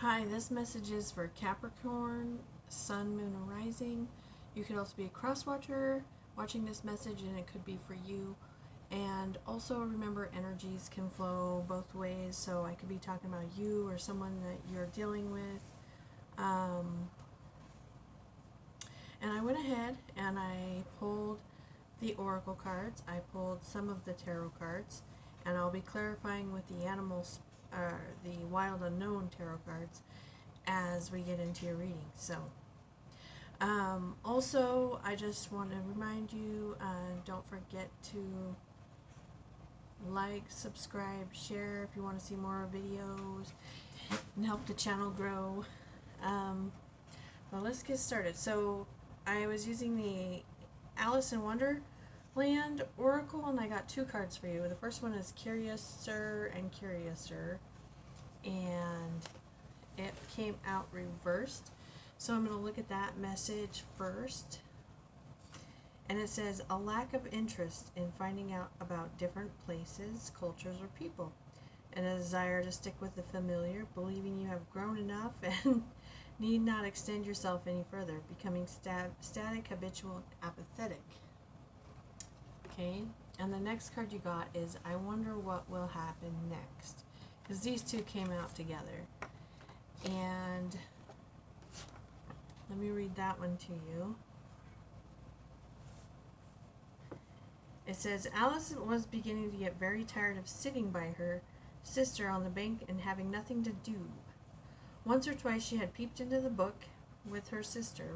Hi, this message is for Capricorn, Sun, Moon, or Rising. You could also be a cross watcher watching this message, and it could be for you. And also remember, energies can flow both ways, so I could be talking about you or someone that you're dealing with. And I went ahead and I pulled the oracle cards. I pulled some of the tarot cards, and I'll be clarifying with the animals, the wild unknown tarot cards, as we get into your reading. So, also, I just want to remind you, don't forget to like, subscribe, share if you want to see more videos and help the channel grow. Well, let's get started. So, I was using the Alice in Wonderland Oracle, and I got two cards for you. The first one is Curiouser and Curiouser, and it came out reversed. So I'm going to look at that message first. And it says, a lack of interest in finding out about different places, cultures, or people. And a desire to stick with the familiar, believing you have grown enough and need not extend yourself any further, becoming static, habitual, and apathetic. Okay, and the next card you got is, I wonder what will happen next. Because these two came out together. And let me read that one to you. It says, Alice was beginning to get very tired of sitting by her sister on the bank and having nothing to do. Once or twice she had peeped into the book with her sister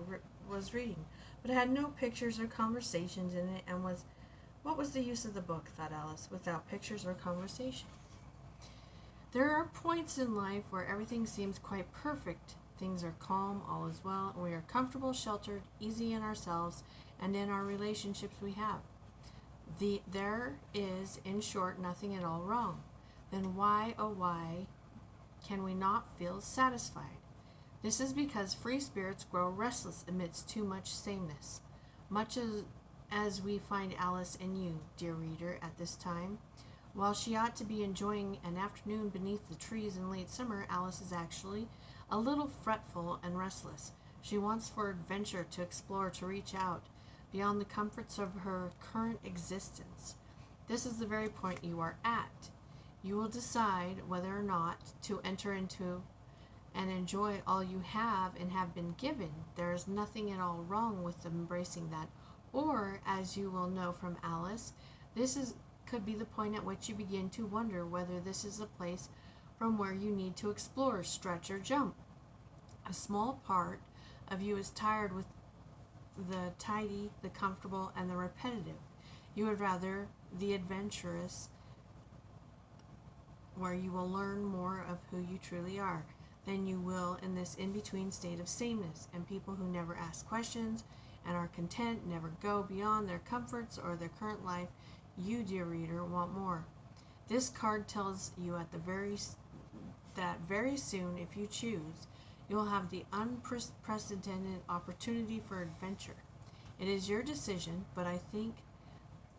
was reading, but it had no pictures or conversations in it, and what was the use of the book, thought Alice, without pictures or conversation? There are points in life where everything seems quite perfect. Things are calm, all is well, and we are comfortable, sheltered, easy in ourselves and in our relationships we have. There is, in short, nothing at all wrong. Then why, oh why, can we not feel satisfied? This is because free spirits grow restless amidst too much sameness. Much as we find Alice and you, dear reader, at this time, while she ought to be enjoying an afternoon beneath the trees in late summer, Alice is actually a little fretful and restless. She wants for adventure, to explore, to reach out beyond the comforts of her current existence. This is the very point you are at. You will decide whether or not to enter into and enjoy all you have and have been given. There is nothing at all wrong with embracing that. Or, as you will know from Alice, could be the point at which you begin to wonder whether this is a place from where you need to explore, stretch, or jump. A small part of you is tired with the tidy, the comfortable, and the repetitive. You would rather the adventurous, where you will learn more of who you truly are than you will in this in-between state of sameness. And people who never ask questions and are content, never go beyond their comforts or their current life. You, dear reader, want more. This card tells you that very soon, if you choose, you will have the unprecedented opportunity for adventure. It is your decision, but I think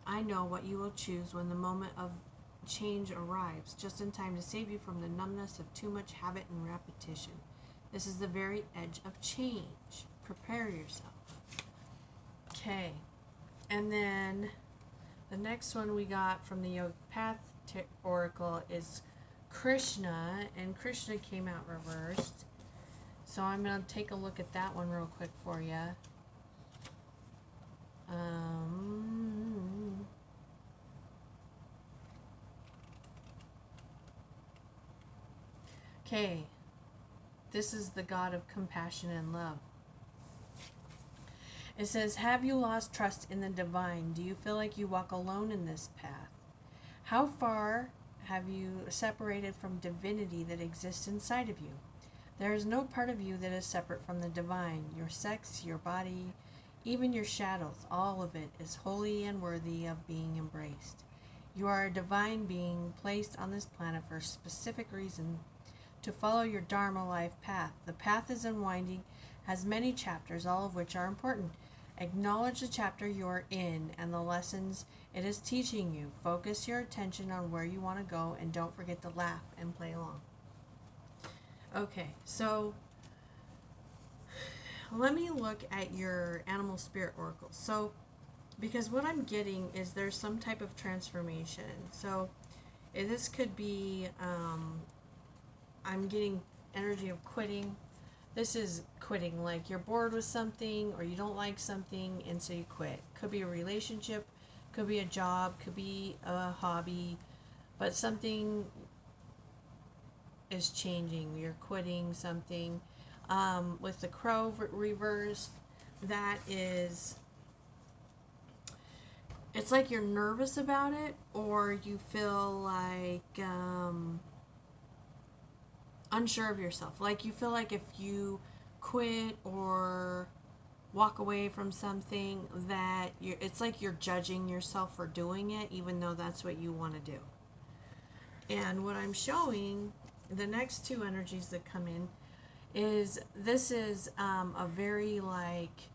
I know what you will choose when the moment of change arrives, just in time to save you from the numbness of too much habit and repetition. This is the very edge of change. Prepare yourself. Okay, and then the next one we got from the Yogic Path Oracle is Krishna, and Krishna came out reversed. So I'm going to take a look at that one real quick for you. Okay, this is the God of compassion and love. It says, have you lost trust in the divine? Do you feel like you walk alone in this path? How far have you separated from divinity that exists inside of you? There is no part of you that is separate from the divine. Your sex, your body, even your shadows, all of it is holy and worthy of being embraced. You are a divine being placed on this planet for a specific reason, to follow your Dharma life path. The path is unwinding, has many chapters, all of which are important. Acknowledge the chapter you are in and the lessons it is teaching you. Focus your attention on where you want to go, and don't forget to laugh and play along. Okay, so let me look at your animal spirit oracle. So, because what I'm getting is there's some type of transformation. So, this could be, I'm getting energy of quitting. This is quitting, like you're bored with something or you don't like something and so you quit. Could be a relationship, could be a job, could be a hobby, but something is changing. You're quitting something. With the crow reversed, that is, it's like you're nervous about it, or you feel like unsure of yourself. Like you feel like if you quit or walk away from something, that it's like you're judging yourself for doing it, even though that's what you want to do. And what I'm showing, the next two energies that come in, is this is a very like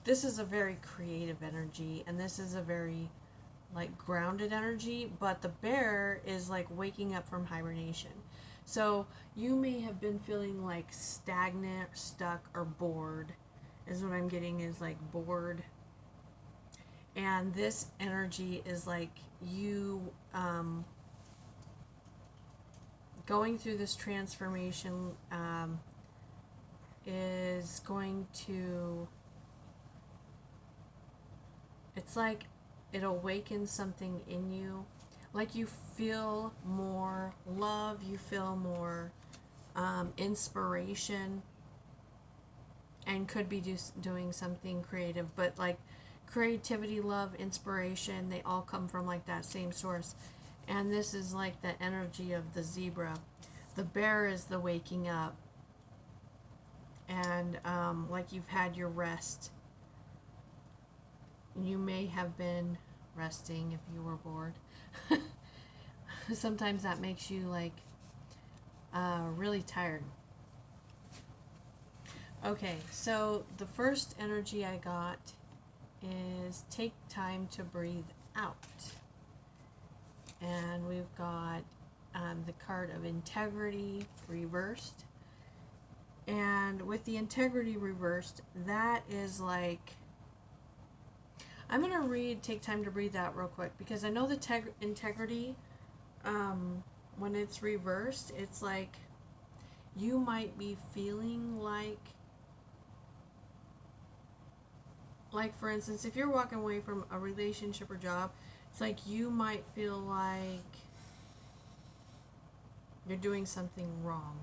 this is a very creative energy, and this is a very like grounded energy, but the bear is like waking up from hibernation. So you may have been feeling like stagnant, stuck, or bored, is what I'm getting, is like bored. And this energy is like you going through this transformation is going to, it's like it awakens something in you. Like you feel more love, you feel more inspiration, and could be just doing something creative. But like creativity, love, inspiration, they all come from like that same source. And this is like the energy of the zebra. The bear is the waking up. And like you've had your rest. You may have been resting if you were bored. Sometimes that makes you like really tired. Okay, so the first energy I got is take time to breathe out. And we've got the card of integrity reversed. And with the integrity reversed, that is like, I'm going to read take time to breathe out real quick, because I know the integrity, when it's reversed, it's like you might be feeling like for instance, if you're walking away from a relationship or job, it's like you might feel like you're doing something wrong.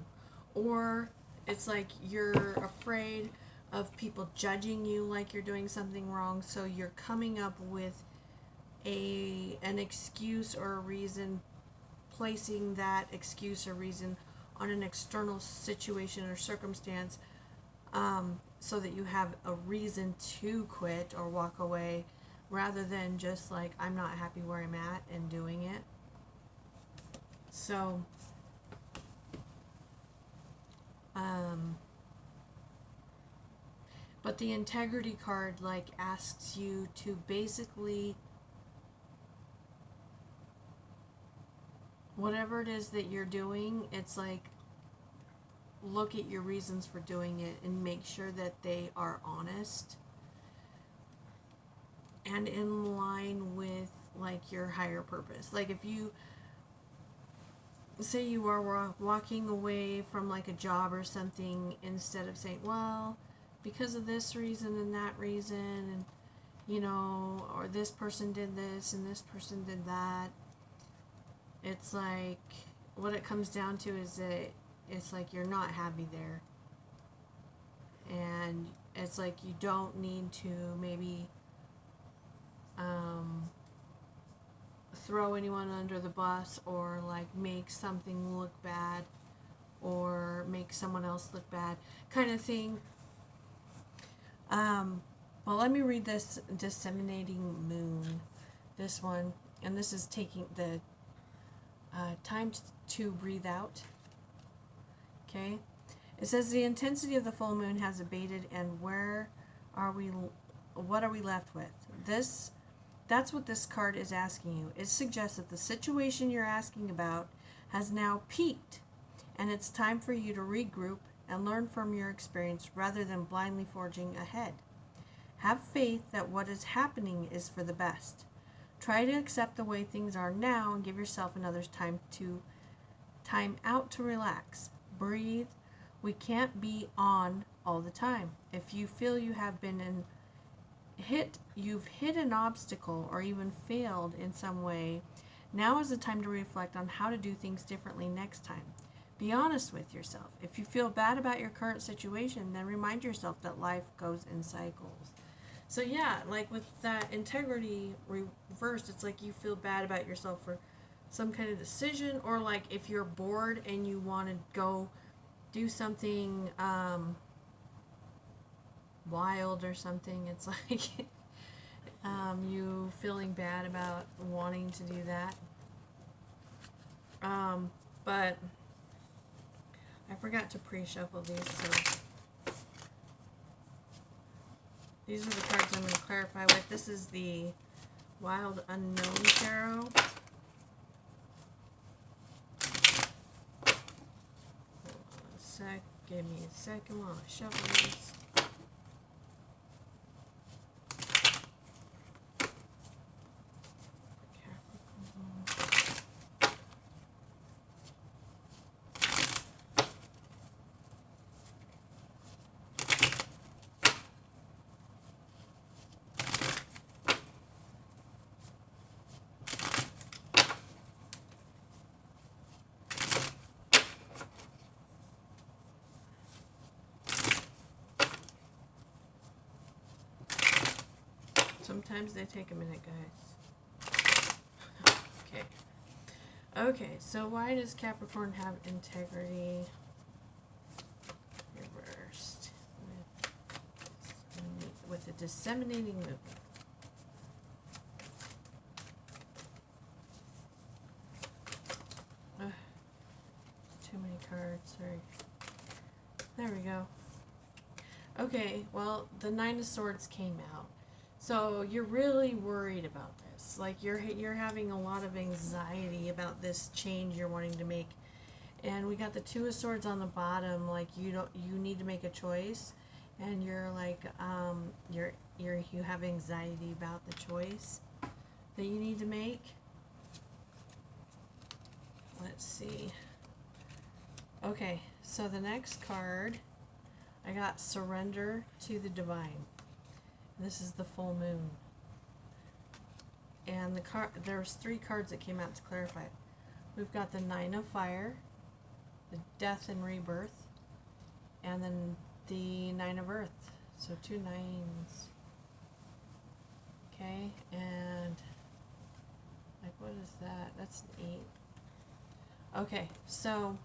Or it's like you're afraid of people judging you like you're doing something wrong, so you're coming up with an excuse or a reason, placing that excuse or reason on an external situation or circumstance, so that you have a reason to quit or walk away, rather than just like, I'm not happy where I'm at and doing it. So but the integrity card like asks you to basically, whatever it is that you're doing, it's like look at your reasons for doing it and make sure that they are honest and in line with like your higher purpose. Like if you say you are walking away from like a job or something, instead of saying, well, because of this reason and that reason, and you know, or this person did this and this person did that, it's like what it comes down to is that it's like you're not happy there, and it's like you don't need to maybe throw anyone under the bus, or like make something look bad, or make someone else look bad, kind of thing. Well, let me read this disseminating moon, this one, and this is taking the time to breathe out. Okay, it says the intensity of the full moon has abated, and what are we left with? That's what this card is asking you. It suggests that the situation you're asking about has now peaked, and it's time for you to regroup and learn from your experience rather than blindly forging ahead. Have faith that what is happening is for the best. Try to accept the way things are now and give yourself another time out to relax. Breathe. We can't be on all the time. If you feel you have been you've hit an obstacle or even failed in some way, now is the time to reflect on how to do things differently next time. Be honest with yourself. If you feel bad about your current situation, then remind yourself that life goes in cycles. So yeah, like with that integrity reversed, it's like you feel bad about yourself for some kind of decision, or like if you're bored and you want to go do something wild or something, it's like you feeling bad about wanting to do that. But I forgot to pre-shuffle these, so these are the cards I'm going to clarify with. This is the Wild Unknown Tarot. Give me a second while I shuffle this. Sometimes they take a minute, guys. Okay, so why does Capricorn have integrity reversed with a disseminating movement? Too many cards, sorry. There we go. Okay, well, the Nine of Swords came out. So you're really worried about this. Like you're having a lot of anxiety about this change you're wanting to make. And we got the Two of Swords on the bottom, like you need to make a choice, and you're like you have anxiety about the choice that you need to make. Let's see. Okay, so the next card, I got Surrender to the Divine. This is the full moon. And there's 3 cards that came out to clarify it. We've got the Nine of Fire, the Death and Rebirth, and then the Nine of Earth. So 2 nines. Okay, and like what is that? That's an 8. Okay, so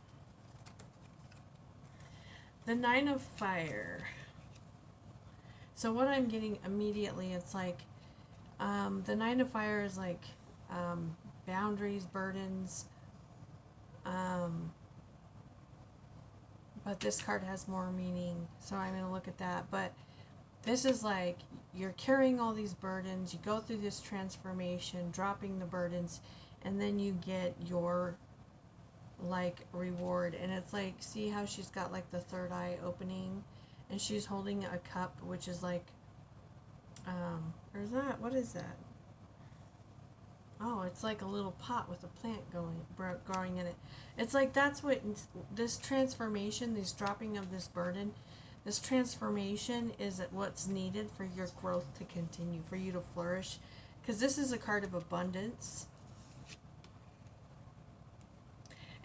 the Nine of Fire. So what I'm getting immediately, it's like the Nine of Fire is like boundaries, burdens, but this card has more meaning, so I'm going to look at that. But this is like you're carrying all these burdens, you go through this transformation, dropping the burdens, and then you get your like reward. And it's like, see how she's got like the third eye opening? And she's holding a cup, which is like, or is that, what is that? Oh, it's like a little pot with a plant growing in it. It's like that's what this transformation, this dropping of this burden, this transformation is what's needed for your growth to continue, for you to flourish. Because this is a card of abundance.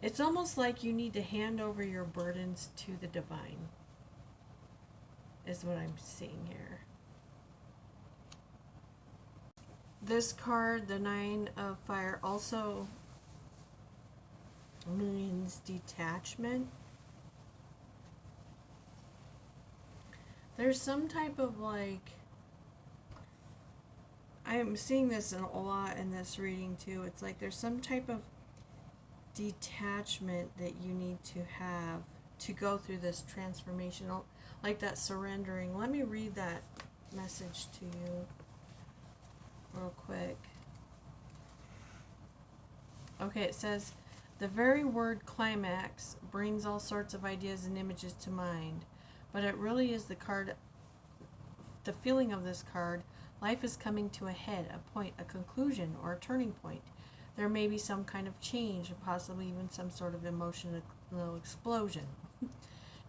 It's almost like you need to hand over your burdens to the divine, is what I'm seeing here. This card, the Nine of Fire, also means detachment. There's some type of like, I am seeing this a lot in this reading too. It's like there's some type of detachment that you need to have to go through this transformation, like that surrendering. Let me read that message to you real quick. Okay, it says, The very word climax brings all sorts of ideas and images to mind, but it really is the feeling of this card. Life is coming to a head, a point, a conclusion, or a turning point. There may be some kind of change, or possibly even some sort of emotional explosion.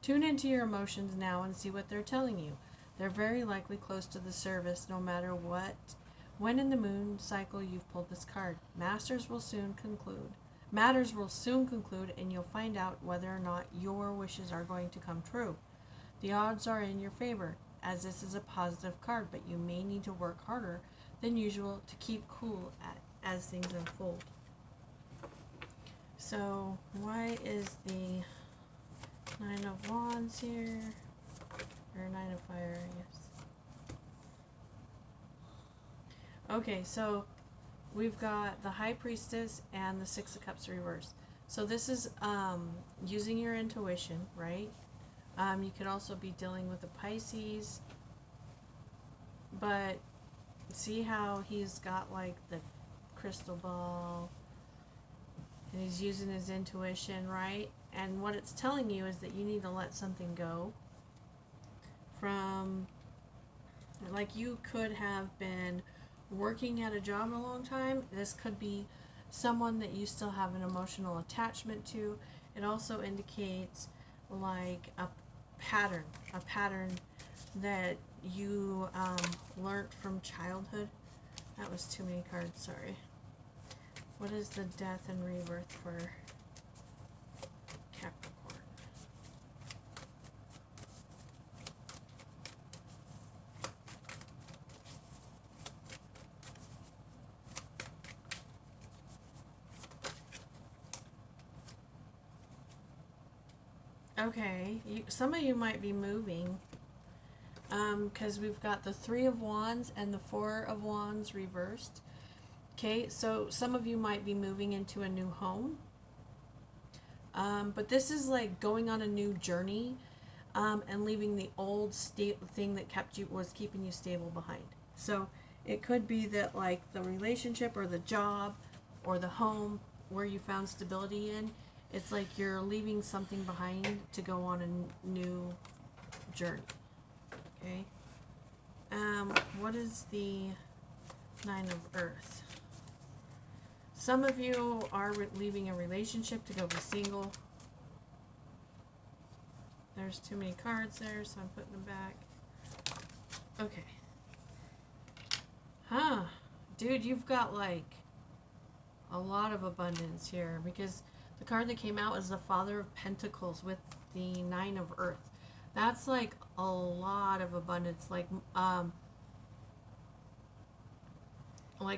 Tune into your emotions now and see what they're telling you. They're very likely close to the surface, no matter when in the moon cycle you've pulled this card. Matters will soon conclude, and you'll find out whether or not your wishes are going to come true. The odds are in your favor, as this is a positive card, but you may need to work harder than usual to keep cool as things unfold. So, why is the Nine of Wands here? Or Nine of Fire, I guess. Okay, so we've got the High Priestess and the Six of Cups reversed. So this is using your intuition, right? You could also be dealing with the Pisces, but see how he's got like the crystal ball and he's using his intuition, right? And what it's telling you is that you need to let something go from, like, you could have been working at a job a long time. This could be someone that you still have an emotional attachment to. It also indicates like a pattern that you learned from childhood. That was too many cards, sorry. What is the death and rebirth for Capricorn? Okay, some of you might be moving, because we've got the Three of Wands and the Four of Wands reversed. Okay, so some of you might be moving into a new home, but this is like going on a new journey, and leaving the old thing that was keeping you stable behind. So it could be that like the relationship or the job or the home where you found stability in, it's like you're leaving something behind to go on a new journey. Okay. What is the Nine of Earth? Some of you are leaving a relationship to go be single. There's too many cards there, so I'm putting them back. Okay. Dude, you've got like a lot of abundance here, because the card that came out is the Father of Pentacles with the Nine of Earth. That's like a lot of abundance. Like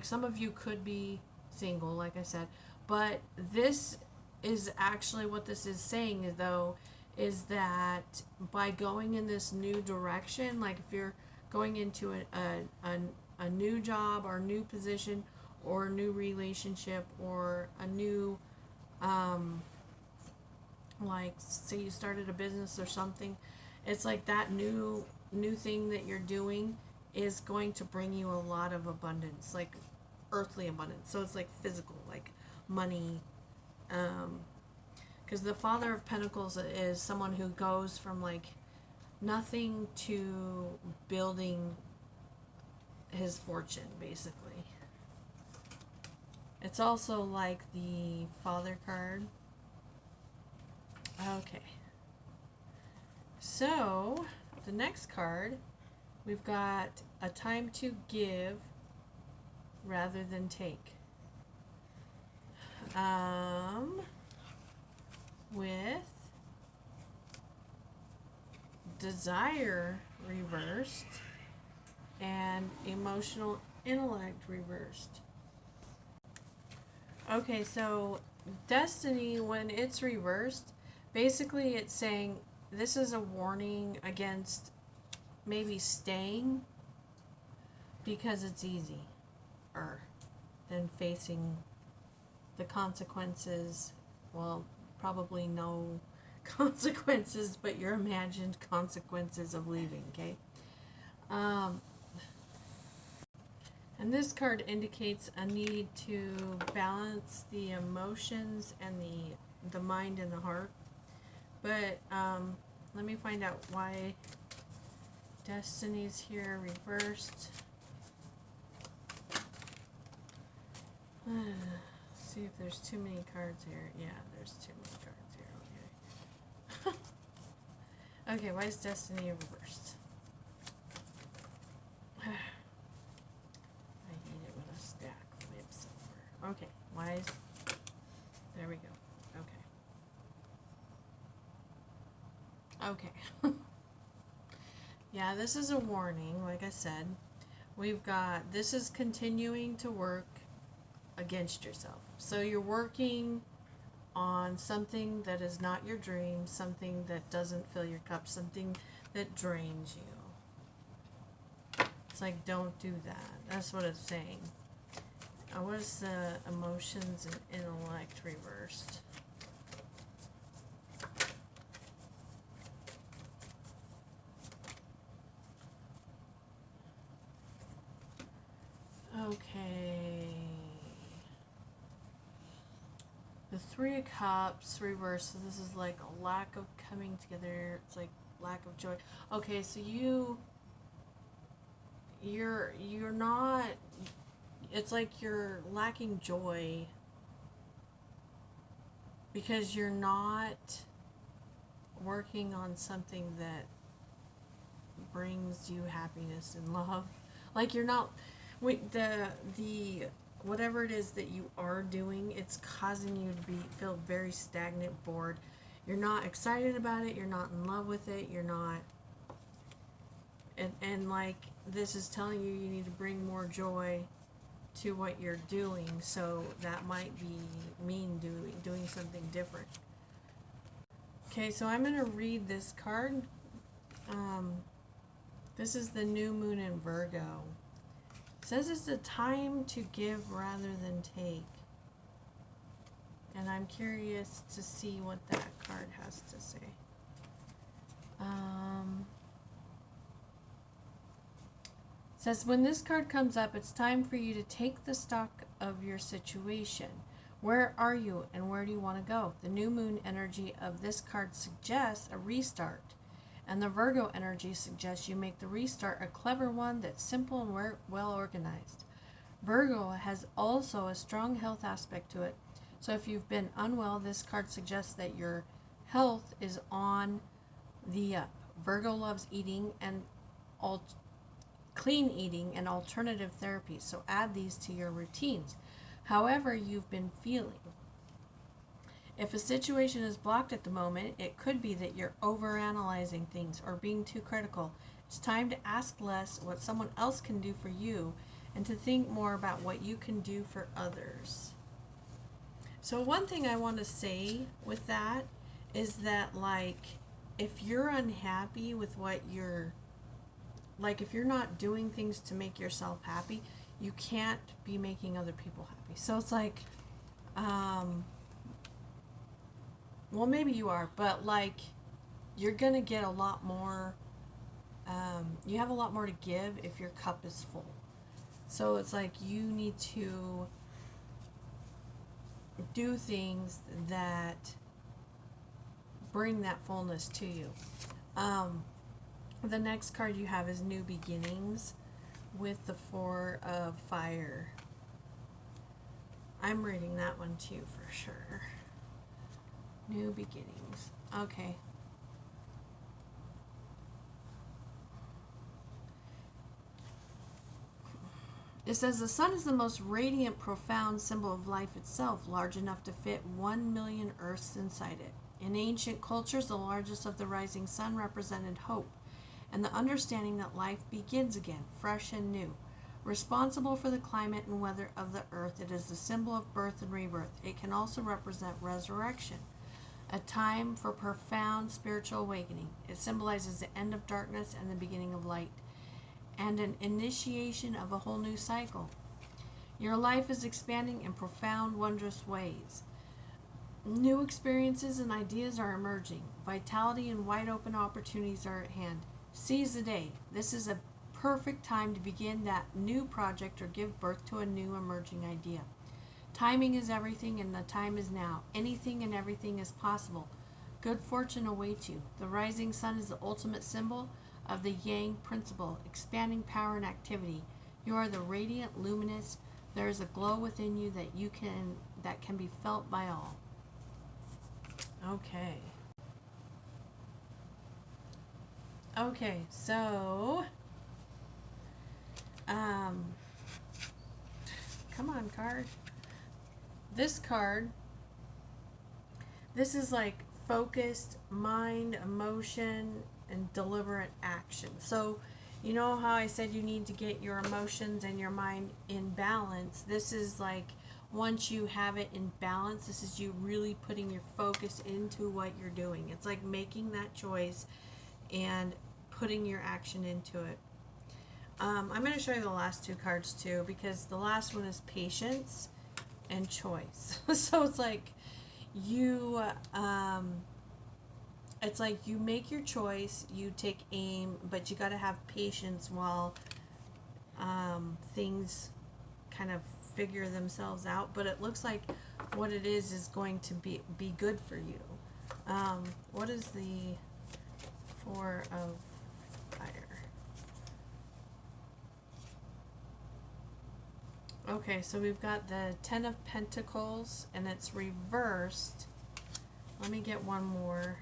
some of you could be single, like I said, but this is actually what this is saying, though, is that by going in this new direction, like if you're going into a new job or new position or a new relationship or a new like say you started a business or something, it's like that new thing that you're doing is going to bring you a lot of abundance, like earthly abundance. So it's like physical, like money, because the Father of Pentacles is someone who goes from like nothing to building his fortune, basically. It's also like the Father card. Okay. So, the next card, we've got a time to give rather than take. With desire reversed and emotional intellect reversed. Okay, so destiny, when it's reversed, basically it's saying this is a warning against maybe staying because it's easier than facing the consequences. Well, probably no consequences, but your imagined consequences of leaving, okay? And this card indicates a need to balance the emotions and the mind and the heart. But let me find out why Destiny's here reversed. See if there's too many cards here. Yeah, there's too many cards here. Okay. Okay, why is Destiny reversed? I hate it when a stack flips over. Okay, why is... There we go. Okay. Okay. Yeah, this is a warning, like I said. We've got... This is continuing to work against yourself. So you're working on something that is not your dream, something that doesn't fill your cup, something that drains you. It's like, don't do that. That's what it's saying. What is the emotions and intellect reversed? Okay. The Three of Cups reversed. So this is like a lack of coming together. It's like lack of joy. Okay, so you're not... It's like you're lacking joy because you're not working on something that brings you happiness and love. Like you're not... the whatever it is that you are doing, it's causing you to feel very stagnant, bored. You're not excited about it. You're not in love with it. You're not... And like this is telling you need to bring more joy to what you're doing. So that might mean doing something different. Okay, so I'm going to read this card. This is the new moon in Virgo. It says it's a time to give rather than take. And I'm curious to see what that card has to say. It says, when this card comes up, it's time for you to take the stock of your situation. Where are you and where do you want to go? The new moon energy of this card suggests a restart. And the Virgo energy suggests you make the restart a clever one that's simple and well organized. Virgo has also a strong health aspect to it. So if you've been unwell, this card suggests that your health is on the up. Virgo loves eating and clean eating and alternative therapies. So add these to your routines. However you've been feeling. If a situation is blocked at the moment, it could be that you're overanalyzing things or being too critical. It's time to ask less what someone else can do for you and to think more about what you can do for others. So one thing I want to say with that is that, like, if you're unhappy with what you're, like, if you're not doing things to make yourself happy, you can't be making other people happy. So it's like, well, maybe you are, but like you're going to get a lot more, you have a lot more to give if your cup is full. So it's like you need to do things that bring that fullness to you. The next card you have is New Beginnings with the Four of Fire. I'm reading that one too for sure. New beginnings. Okay. It says the sun is the most radiant, profound symbol of life itself, large enough to fit 1 million Earths inside it. In ancient cultures, the largest of the rising sun represented hope and the understanding that life begins again, fresh and new. Responsible for the climate and weather of the earth, it is the symbol of birth and rebirth. It can also represent resurrection, a time for profound spiritual awakening. It symbolizes the end of darkness and the beginning of light, and an initiation of a whole new cycle. Your life is expanding in profound, wondrous ways. New experiences and ideas are emerging. Vitality and wide open opportunities are at hand. Seize the day. This is a perfect time to begin that new project or give birth to a new emerging idea. Timing is everything, and the time is now. Anything and everything is possible. Good fortune awaits you. The rising sun is the ultimate symbol of the Yang principle, expanding power and activity. You are the radiant, luminous. There is a glow within you that can be felt by all. Okay. Okay, so come on, card. This card, this is like focused mind, emotion, and deliberate action. So, you know how I said you need to get your emotions and your mind in balance? This is like once you have it in balance, this is you really putting your focus into what you're doing. It's like making that choice and putting your action into it. I'm going to show you the last two cards too, because the last one is patience and choice. So it's like you it's like you make your choice, you take aim, but you got to have patience while things kind of figure themselves out. But it looks like what it is going to be good for you. What is the Four of Fire? Okay, so we've got the Ten of Pentacles, and it's reversed. Let me get one more.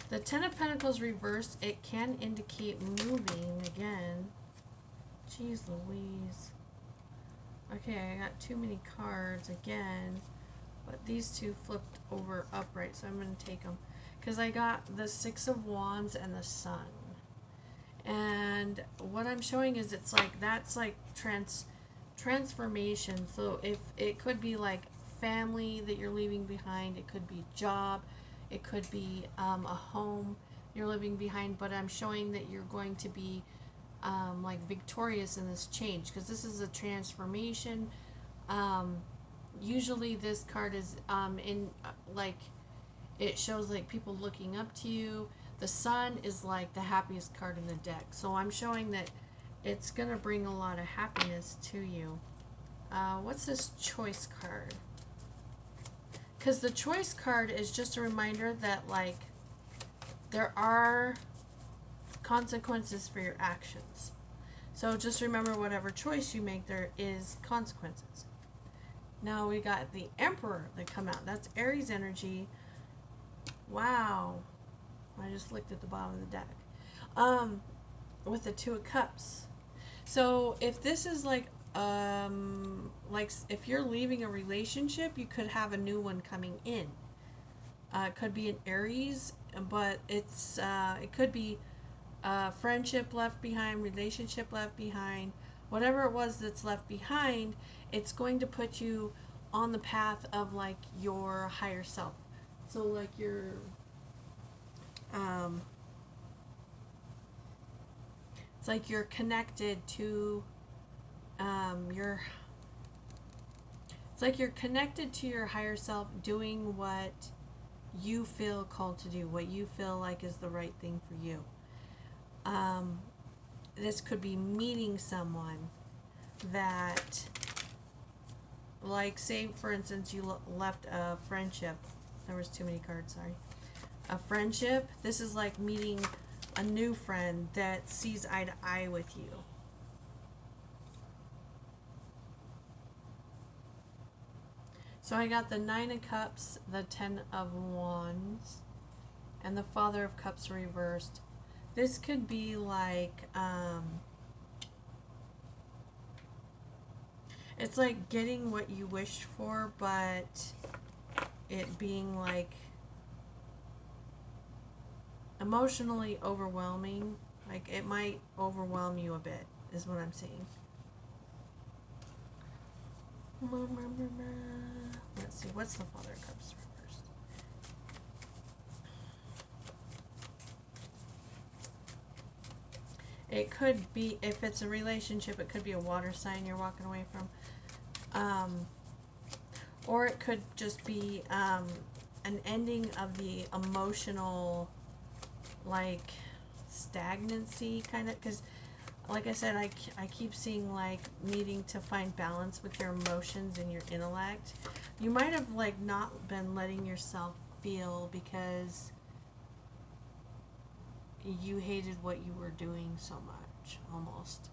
The Ten of Pentacles reversed, it can indicate moving again. Jeez Louise. Okay, I got too many cards again, but these two flipped over upright, so I'm going to take them. Because I got the Six of Wands and the Sun. And what I'm showing is it's like, that's like transformation. So if it could be like family that you're leaving behind, it could be job, it could be a home you're leaving behind, but I'm showing that you're going to be like victorious in this change, because this is a transformation. Usually this card is in like, it shows like people looking up to you. The Sun is like the happiest card in the deck. So I'm showing that it's going to bring a lot of happiness to you. What's this Choice card? Because the Choice card is just a reminder that like there are consequences for your actions. So just remember, whatever choice you make, there is consequences. Now we got the Emperor that come out. That's Aries energy. Wow. I just looked at the bottom of the deck. With the Two of Cups. So if this is like if you're leaving a relationship, you could have a new one coming in. It could be an Aries, but it's it could be friendship left behind, relationship left behind, whatever it was that's left behind. It's going to put you on the path of like your higher self. So like your it's like you're connected to it's like you're connected to your higher self, doing what you feel called to do, what you feel like is the right thing for you. This could be meeting someone that, like, say for instance you left a friendship. There was too many cards, sorry. A friendship. This is like meeting a new friend that sees eye to eye with you. So I got the Nine of Cups, the Ten of Wands, and the Father of Cups reversed. This could be like, it's like getting what you wish for, but it being like emotionally overwhelming. Like it might overwhelm you a bit, is what I'm saying. Let's see, what's the Father of Cups reversed? It could be, if it's a relationship, it could be a water sign you're walking away from. Or it could just be an ending of the emotional, like, stagnancy kind of, because like I said, I keep seeing like needing to find balance with your emotions and your intellect. You might have like not been letting yourself feel because you hated what you were doing so much, almost.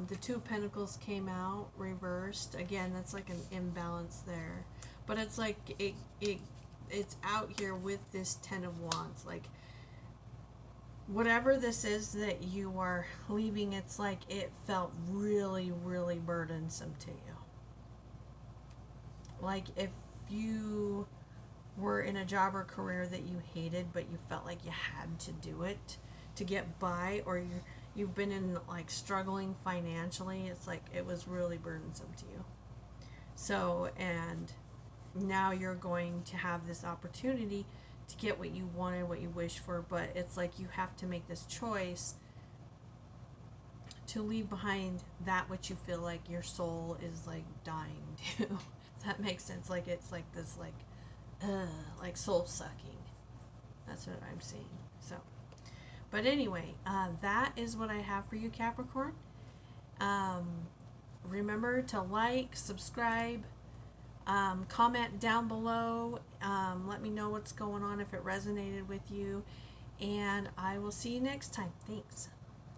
The Two of Pentacles came out reversed. Again, that's like an imbalance there. But it's like it's out here with this Ten of Wands. Like, whatever this is that you are leaving, it's like it felt really, really burdensome to you. Like, if you were in a job or career that you hated, but you felt like you had to do it to get by, or you've been in like struggling financially, it's like it was really burdensome to you. So, and now you're going to have this opportunity to get what you wanted, what you wished for, but it's like you have to make this choice to leave behind that which you feel like your soul is like dying to. If that makes sense. Like, it's like this like soul sucking. That's what I'm seeing. So, but anyway, that is what I have for you, Capricorn. Remember to like, subscribe, comment down below. Let me know what's going on, if it resonated with you. And I will see you next time. Thanks.